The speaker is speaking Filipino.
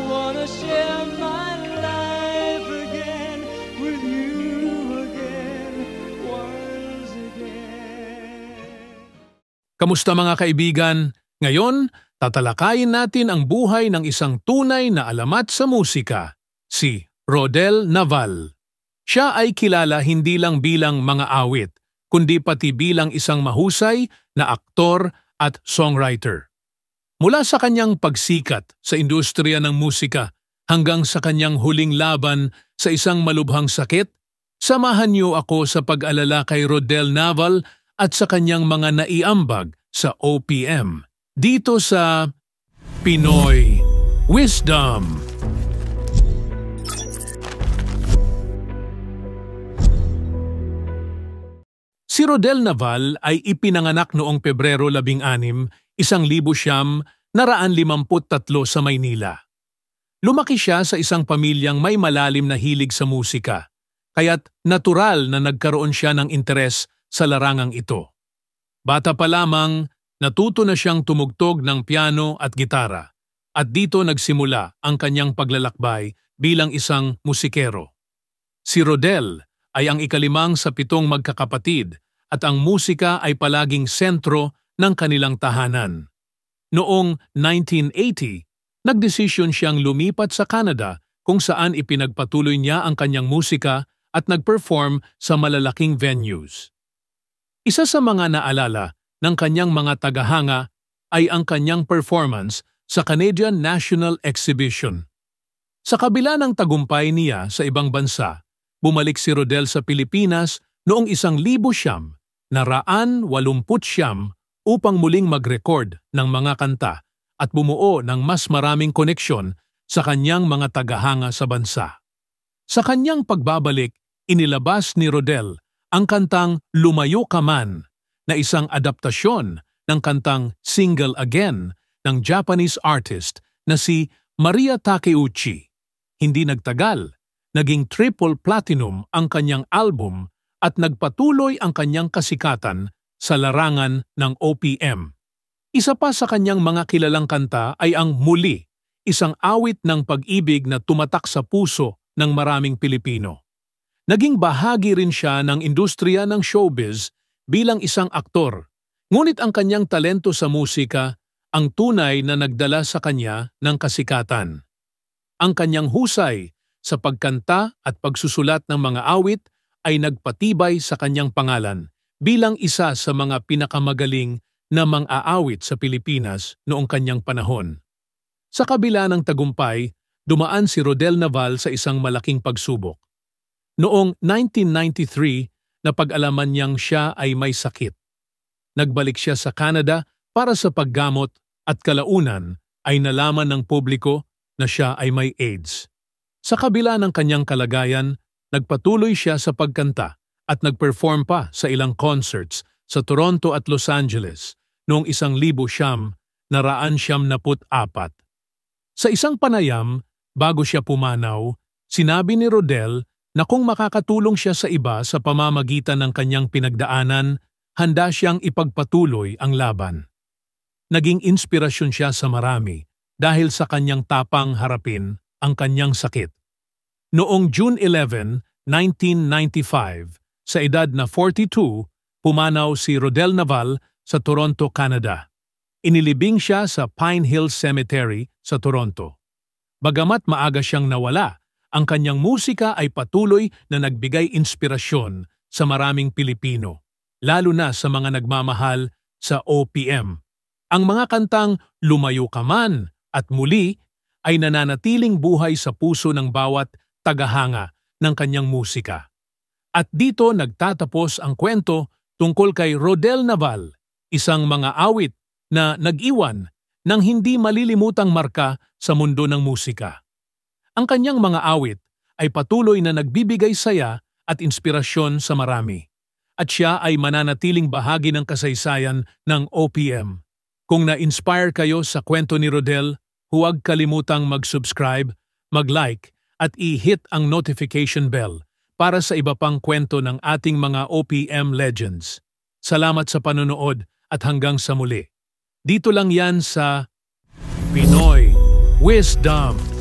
wanna share my life again with you again, once again. Kamusta mga kaibigan? Ngayon, tatalakayin natin ang buhay ng isang tunay na alamat sa musika, si Rodel Naval. Siya ay kilala hindi lang bilang mga awit, kundi pati bilang isang mahusay na aktor at songwriter. Mula sa kanyang pagsikat sa industriya ng musika hanggang sa kanyang huling laban sa isang malubhang sakit, samahan niyo ako sa pag-alala kay Rodel Naval at sa kanyang mga naiambag sa OPM. Dito sa Pinoy Wisdom. Si Rodel Naval ay ipinanganak noong Pebrero 16, 1953 sa Maynila. Lumaki siya sa isang pamilyang may malalim na hilig sa musika, kaya't natural na nagkaroon siya ng interes sa larangang ito. Bata pa lamang, natuto na siyang tumugtog ng piano at gitara, at dito nagsimula ang kanyang paglalakbay bilang isang musikero. Si Rodel ay ang ikalimang sa 7 magkakapatid at ang musika ay palaging sentro ng kanilang tahanan. Noong 1980, nagdesisyon siyang lumipat sa Canada kung saan ipinagpatuloy niya ang kanyang musika at nag-perform sa malalaking venues. Isa sa mga naalala ng kanyang mga tagahanga ay ang kanyang performance sa Canadian National Exhibition. Sa kabila ng tagumpay niya sa ibang bansa, bumalik si Rodel sa Pilipinas noong 1989 upang muling mag-record ng mga kanta at bumuo ng mas maraming koneksyon sa kanyang mga tagahanga sa bansa. Sa kanyang pagbabalik, inilabas ni Rodel ang kantang Lumayo Ka Man na isang adaptasyon ng kantang Single Again ng Japanese artist na si Maria Takeuchi. Hindi nagtagal, naging triple platinum ang kanyang album at nagpatuloy ang kanyang kasikatan sa larangan ng OPM. Isa pa sa kanyang mga kilalang kanta ay ang Muli, isang awit ng pag-ibig na tumatak sa puso ng maraming Pilipino. Naging bahagi rin siya ng industriya ng showbiz bilang isang aktor, ngunit ang kanyang talento sa musika ang tunay na nagdala sa kanya ng kasikatan. Ang kanyang husay sa pagkanta at pagsusulat ng mga awit ay nagpatibay sa kanyang pangalan bilang isa sa mga pinakamagaling na mang-aawit sa Pilipinas noong kanyang panahon. Sa kabila ng tagumpay, dumaan si Rodel Naval sa isang malaking pagsubok. Noong 1993, napag-alaman niyang siya ay may sakit. Nagbalik siya sa Canada para sa paggamot at kalaunan ay nalaman ng publiko na siya ay may AIDS. Sa kabila ng kanyang kalagayan, nagpatuloy siya sa pagkanta at nag-perform pa sa ilang concerts sa Toronto at Los Angeles noong 1994. Sa isang panayam, bago siya pumanaw, sinabi ni Rodel na kung makakatulong siya sa iba sa pamamagitan ng kanyang pinagdaanan, handa siyang ipagpatuloy ang laban. Naging inspirasyon siya sa marami dahil sa kanyang tapang harapin ang kanyang sakit. Noong June 11, 1995, sa edad na 42, pumanaw si Rodel Naval sa Toronto, Canada. Inilibing siya sa Pine Hill Cemetery sa Toronto. Bagamat maaga siyang nawala, ang kanyang musika ay patuloy na nagbigay inspirasyon sa maraming Pilipino, lalo na sa mga nagmamahal sa OPM. Ang mga kantang Lumayo Ka Man at Muli ay nananatiling buhay sa puso ng bawat tagahanga ng kanyang musika. At dito nagtatapos ang kwento tungkol kay Rodel Naval, isang mga awit na nag-iwan ng hindi malilimutang marka sa mundo ng musika. Ang kanyang mga awit ay patuloy na nagbibigay saya at inspirasyon sa marami. At siya ay mananatiling bahagi ng kasaysayan ng OPM. Kung na-inspire kayo sa kwento ni Rodel, huwag kalimutang mag-subscribe, mag-like, at i-hit ang notification bell para sa iba pang kwento ng ating mga OPM legends. Salamat sa panonood at hanggang sa muli. Dito lang yan sa Pinoy Wisdom.